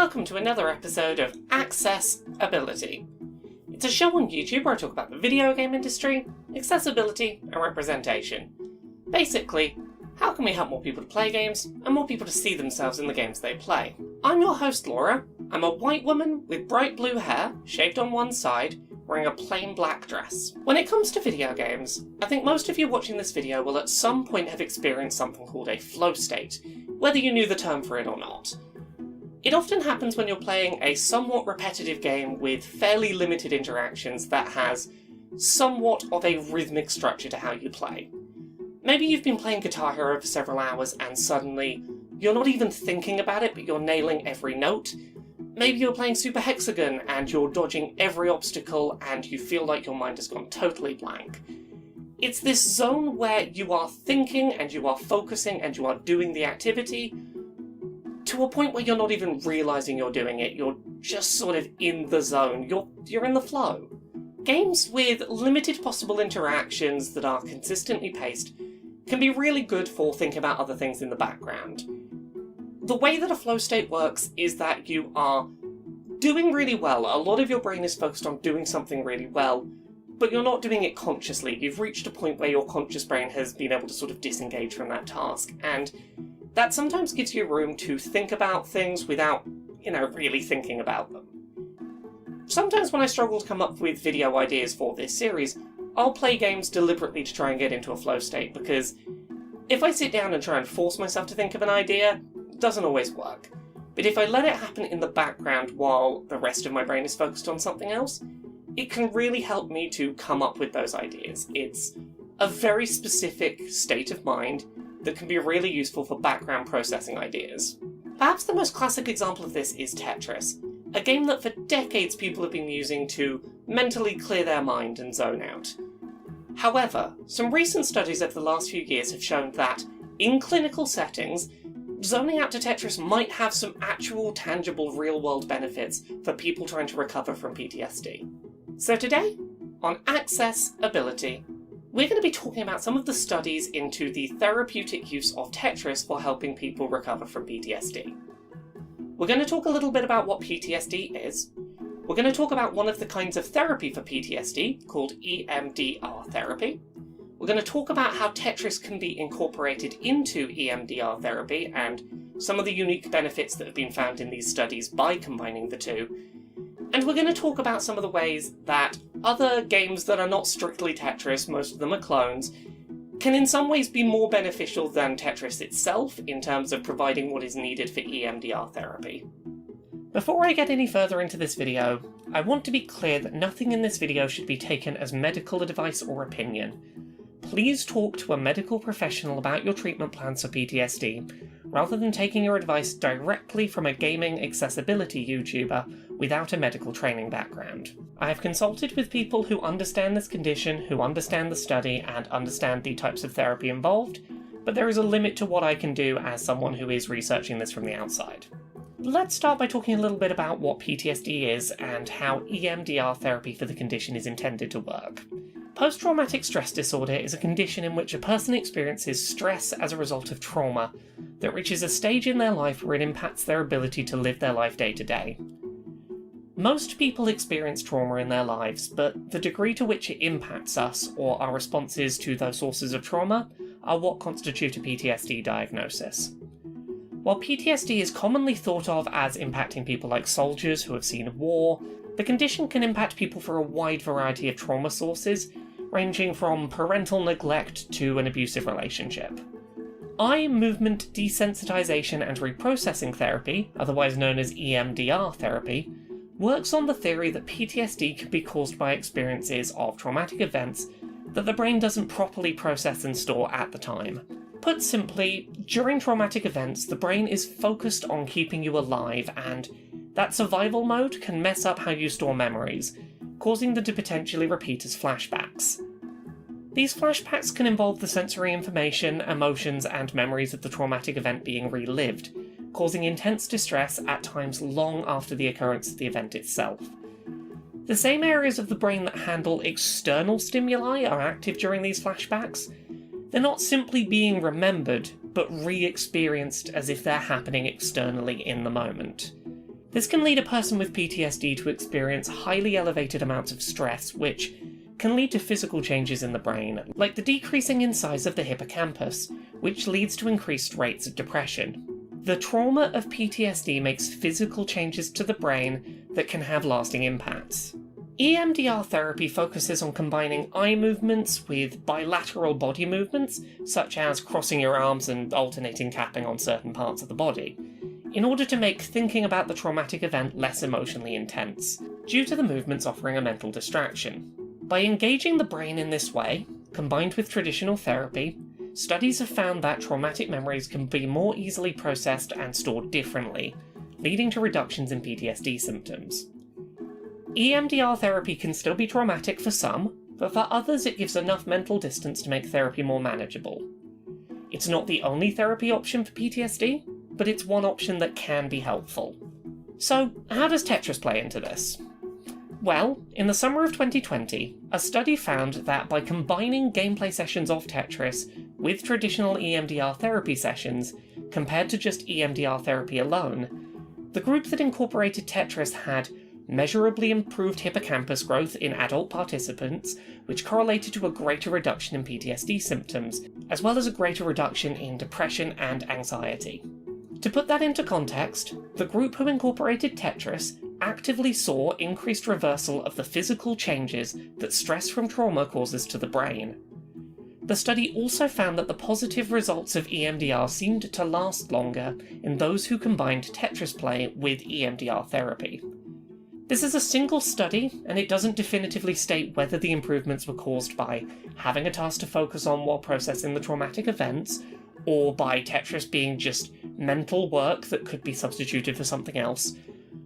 welcome to another episode of Accessibility. It's a show on YouTube where I talk about the video game industry, accessibility, and representation. Basically, how can we help more people to play games, and more people to see themselves in the games they play? I'm your host Laura. I'm a white woman with bright blue hair, shaved on one side, wearing a plain black dress. When it comes to video games, I think most of you watching this video will at some point have experienced something called a flow state, whether you knew the term for it or not. It often happens when you're playing a somewhat repetitive game with fairly limited interactions that has somewhat of a rhythmic structure to how you play. Maybe you've been playing Guitar Hero for several hours and suddenly you're not even thinking about it, but you're nailing every note. Maybe you're playing Super Hexagon and you're dodging every obstacle and you feel like your mind has gone totally blank. It's this zone where you are thinking and you are focusing and you are doing the activity to a point where you're not even realising you're doing it, you're just sort of in the zone, you're in the flow. Games with limited possible interactions that are consistently paced can be really good for thinking about other things in the background. The way that a flow state works is that you are doing really well, a lot of your brain is focused on doing something really well, but you're not doing it consciously. You've reached a point where your conscious brain has been able to sort of disengage from that task, and that sometimes gives you room to think about things without, really thinking about them. Sometimes when I struggle to come up with video ideas for this series, I'll play games deliberately to try and get into a flow state, because if I sit down and try and force myself to think of an idea, it doesn't always work. But if I let it happen in the background while the rest of my brain is focused on something else, it can really help me to come up with those ideas. It's a very specific state of mind that can be really useful for background processing ideas. Perhaps the most classic example of this is Tetris, a game that for decades people have been using to mentally clear their mind and zone out. However, some recent studies over the last few years have shown that, in clinical settings, zoning out to Tetris might have some actual tangible real-world benefits for people trying to recover from PTSD. So today, on Accessibility, we're going to be talking about some of the studies into the therapeutic use of Tetris for helping people recover from PTSD. We're going to talk a little bit about what PTSD is. We're going to talk about one of the kinds of therapy for PTSD, called EMDR therapy. We're going to talk about how Tetris can be incorporated into EMDR therapy and some of the unique benefits that have been found in these studies by combining the two. And we're going to talk about some of the ways that other games that are not strictly Tetris, most of them are clones, can in some ways be more beneficial than Tetris itself in terms of providing what is needed for EMDR therapy. Before I get any further into this video, I want to be clear that nothing in this video should be taken as medical advice or opinion. Please talk to a medical professional about your treatment plans for PTSD, rather than taking your advice directly from a gaming accessibility YouTuber without a medical training background. I have consulted with people who understand this condition, who understand the study, and understand the types of therapy involved, but there is a limit to what I can do as someone who is researching this from the outside. Let's start by talking a little bit about what PTSD is and how EMDR therapy for the condition is intended to work. Post-traumatic stress disorder is a condition in which a person experiences stress as a result of trauma that reaches a stage in their life where it impacts their ability to live their life day to day. Most people experience trauma in their lives, but the degree to which it impacts us, or our responses to those sources of trauma, are what constitute a PTSD diagnosis. While PTSD is commonly thought of as impacting people like soldiers who have seen war, the condition can impact people for a wide variety of trauma sources, ranging from parental neglect to an abusive relationship. Eye movement desensitization and reprocessing therapy, otherwise known as EMDR therapy, works on the theory that PTSD can be caused by experiences of traumatic events that the brain doesn't properly process and store at the time. Put simply, during traumatic events, the brain is focused on keeping you alive, and that survival mode can mess up how you store memories, causing them to potentially repeat as flashbacks. These flashbacks can involve the sensory information, emotions, and memories of the traumatic event being relived, causing intense distress at times long after the occurrence of the event itself. The same areas of the brain that handle external stimuli are active during these flashbacks. They're not simply being remembered, but re-experienced as if they're happening externally in the moment. This can lead a person with PTSD to experience highly elevated amounts of stress, which can lead to physical changes in the brain, like the decreasing in size of the hippocampus, which leads to increased rates of depression. The trauma of PTSD makes physical changes to the brain that can have lasting impacts. EMDR therapy focuses on combining eye movements with bilateral body movements, such as crossing your arms and alternating tapping on certain parts of the body, in order to make thinking about the traumatic event less emotionally intense, due to the movements offering a mental distraction. By engaging the brain in this way, combined with traditional therapy, studies have found that traumatic memories can be more easily processed and stored differently, leading to reductions in PTSD symptoms. EMDR therapy can still be traumatic for some, but for others it gives enough mental distance to make therapy more manageable. It's not the only therapy option for PTSD, but it's one option that can be helpful. So, how does Tetris play into this? Well, in the summer of 2020, a study found that by combining gameplay sessions of Tetris with traditional EMDR therapy sessions, compared to just EMDR therapy alone, the group that incorporated Tetris had measurably improved hippocampus growth in adult participants, which correlated to a greater reduction in PTSD symptoms, as well as a greater reduction in depression and anxiety. To put that into context, the group who incorporated Tetris actively saw increased reversal of the physical changes that stress from trauma causes to the brain. The study also found that the positive results of EMDR seemed to last longer in those who combined Tetris play with EMDR therapy. This is a single study, and it doesn't definitively state whether the improvements were caused by having a task to focus on while processing the traumatic events, or by Tetris being just mental work that could be substituted for something else.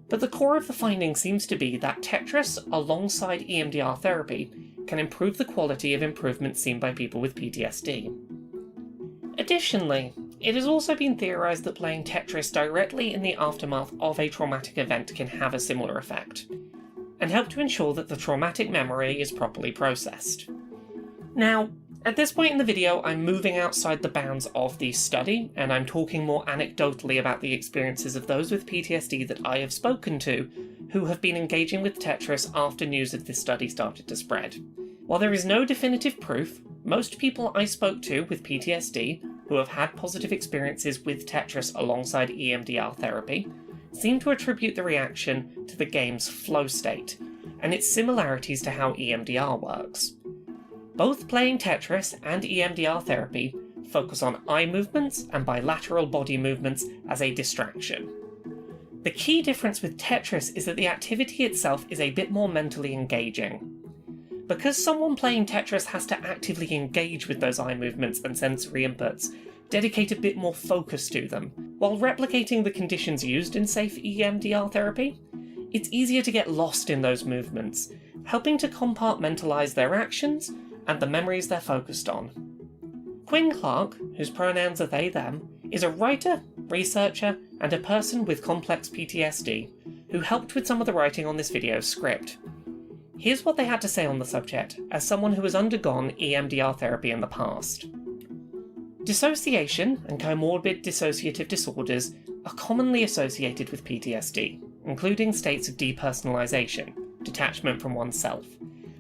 But the core of the finding seems to be that Tetris, alongside EMDR therapy, can improve the quality of improvements seen by people with PTSD. Additionally, it has also been theorised that playing Tetris directly in the aftermath of a traumatic event can have a similar effect, and help to ensure that the traumatic memory is properly processed. Now, at this point in the video, I'm moving outside the bounds of the study, and I'm talking more anecdotally about the experiences of those with PTSD that I have spoken to, who have been engaging with Tetris after news of this study started to spread. While there is no definitive proof, most people I spoke to with PTSD, who have had positive experiences with Tetris alongside EMDR therapy, seem to attribute the reaction to the game's flow state, and its similarities to how EMDR works. Both playing Tetris and EMDR therapy focus on eye movements and bilateral body movements as a distraction. The key difference with Tetris is that the activity itself is a bit more mentally engaging. Because someone playing Tetris has to actively engage with those eye movements and sensory inputs, dedicate a bit more focus to them, while replicating the conditions used in safe EMDR therapy, it's easier to get lost in those movements, helping to compartmentalise their actions and the memories they're focused on. Quinn Clark, whose pronouns are they/them, is a writer, researcher, and a person with complex PTSD, who helped with some of the writing on this video's script. Here's what they had to say on the subject, as someone who has undergone EMDR therapy in the past. Dissociation and comorbid dissociative disorders are commonly associated with PTSD, including states of depersonalization, detachment from oneself,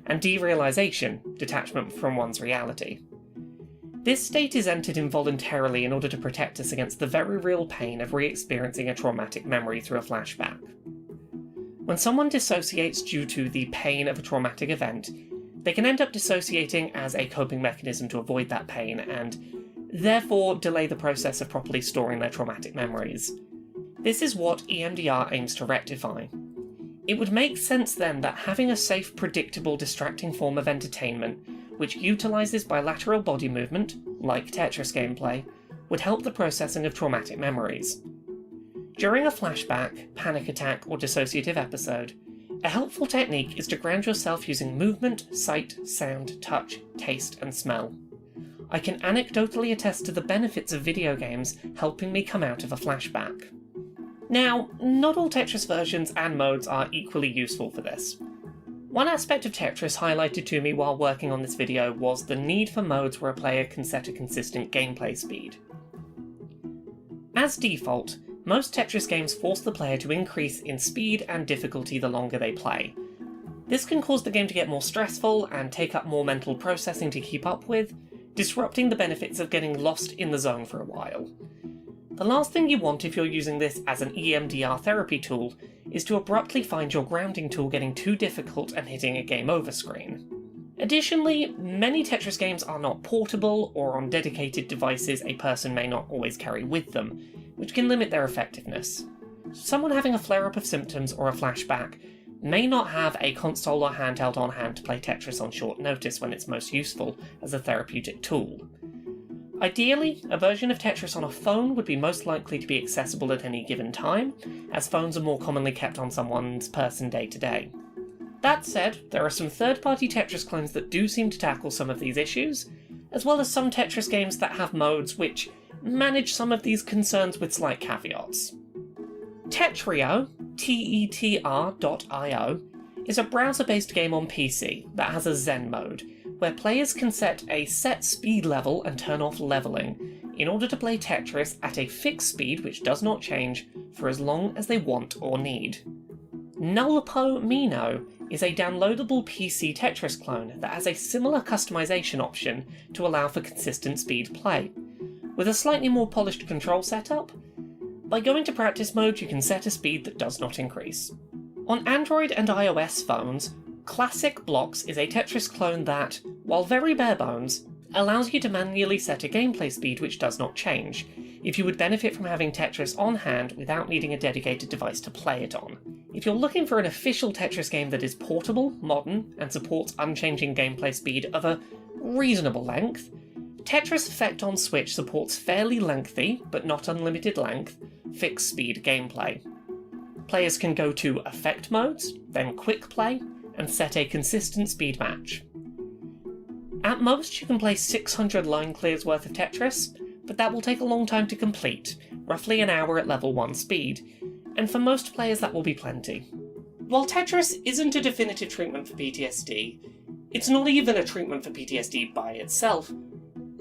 and derealization, detachment from one's reality. This state is entered involuntarily in order to protect us against the very real pain of re-experiencing a traumatic memory through a flashback. When someone dissociates due to the pain of a traumatic event, they can end up dissociating as a coping mechanism to avoid that pain and therefore delay the process of properly storing their traumatic memories. This is what EMDR aims to rectify. It would make sense then that having a safe, predictable, distracting form of entertainment, which utilises bilateral body movement, like Tetris gameplay, would help the processing of traumatic memories. During a flashback, panic attack, or dissociative episode, a helpful technique is to ground yourself using movement, sight, sound, touch, taste, and smell. I can anecdotally attest to the benefits of video games helping me come out of a flashback. Now, not all Tetris versions and modes are equally useful for this. One aspect of Tetris highlighted to me while working on this video was the need for modes where a player can set a consistent gameplay speed. As default, most Tetris games force the player to increase in speed and difficulty the longer they play. This can cause the game to get more stressful and take up more mental processing to keep up with, disrupting the benefits of getting lost in the zone for a while. The last thing you want if you're using this as an EMDR therapy tool is to abruptly find your grounding tool getting too difficult and hitting a game over screen. Additionally, many Tetris games are not portable or on dedicated devices a person may not always carry with them, which can limit their effectiveness. Someone having a flare-up of symptoms or a flashback may not have a console or handheld on hand to play Tetris on short notice when it's most useful as a therapeutic tool. Ideally, a version of Tetris on a phone would be most likely to be accessible at any given time, as phones are more commonly kept on someone's person day to day. That said, there are some third-party Tetris clones that do seem to tackle some of these issues, as well as some Tetris games that have modes which manage some of these concerns with slight caveats. Tetrio, Tetr.io, is a browser-based game on PC that has a Zen mode, where players can set a set speed level and turn off leveling in order to play Tetris at a fixed speed which does not change for as long as they want or need. Nulpo Mino is a downloadable PC Tetris clone that has a similar customization option to allow for consistent speed play. With a slightly more polished control setup, by going to practice mode you can set a speed that does not increase. On Android and iOS phones, Classic Blocks is a Tetris clone that, while very bare bones, allows you to manually set a gameplay speed which does not change, if you would benefit from having Tetris on hand without needing a dedicated device to play it on. If you're looking for an official Tetris game that is portable, modern, and supports unchanging gameplay speed of a reasonable length, Tetris Effect on Switch supports fairly lengthy, but not unlimited length, fixed speed gameplay. Players can go to Effect modes, then Quick Play, and set a consistent speed match. At most you can play 600 line clears worth of Tetris, but that will take a long time to complete, roughly an hour at level 1 speed, and for most players that will be plenty. While Tetris isn't a definitive treatment for PTSD, it's not even a treatment for PTSD by itself.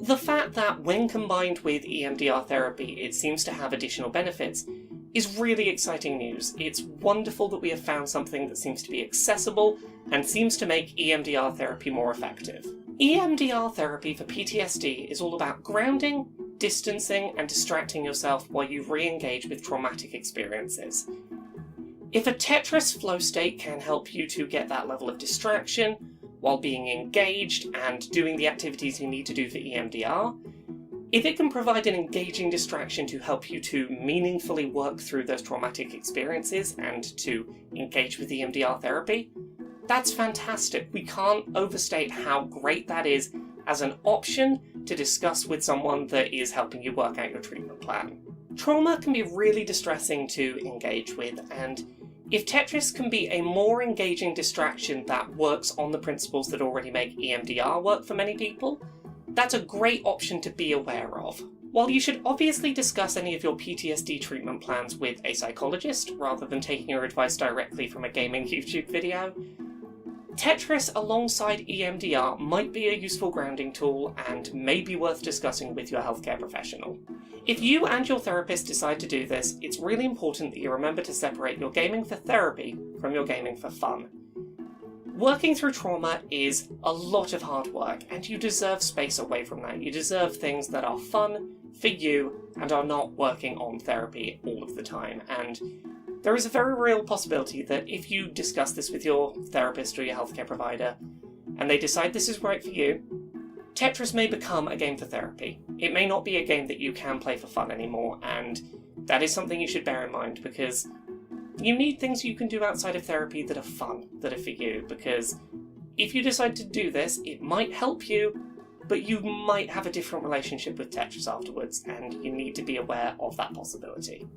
The fact that when combined with EMDR therapy it seems to have additional benefits is really exciting news. It's wonderful that we have found something that seems to be accessible and seems to make EMDR therapy more effective. EMDR therapy for PTSD is all about grounding, distancing, and distracting yourself while you re-engage with traumatic experiences. If a Tetris flow state can help you to get that level of distraction while being engaged and doing the activities you need to do for EMDR, if it can provide an engaging distraction to help you to meaningfully work through those traumatic experiences and to engage with EMDR therapy, that's fantastic. We can't overstate how great that is as an option to discuss with someone that is helping you work out your treatment plan. Trauma can be really distressing to engage with, and if Tetris can be a more engaging distraction that works on the principles that already make EMDR work for many people, that's a great option to be aware of. While you should obviously discuss any of your PTSD treatment plans with a psychologist rather than taking your advice directly from a gaming YouTube video, Tetris alongside EMDR might be a useful grounding tool and may be worth discussing with your healthcare professional. If you and your therapist decide to do this, it's really important that you remember to separate your gaming for therapy from your gaming for fun. Working through trauma is a lot of hard work, and you deserve space away from that. You deserve things that are fun for you and are not working on therapy all of the time. And there is a very real possibility that if you discuss this with your therapist or your healthcare provider, and they decide this is right for you, Tetris may become a game for therapy. It may not be a game that you can play for fun anymore, and that is something you should bear in mind, because you need things you can do outside of therapy that are fun, that are for you, because if you decide to do this, it might help you, but you might have a different relationship with Tetris afterwards, and you need to be aware of that possibility.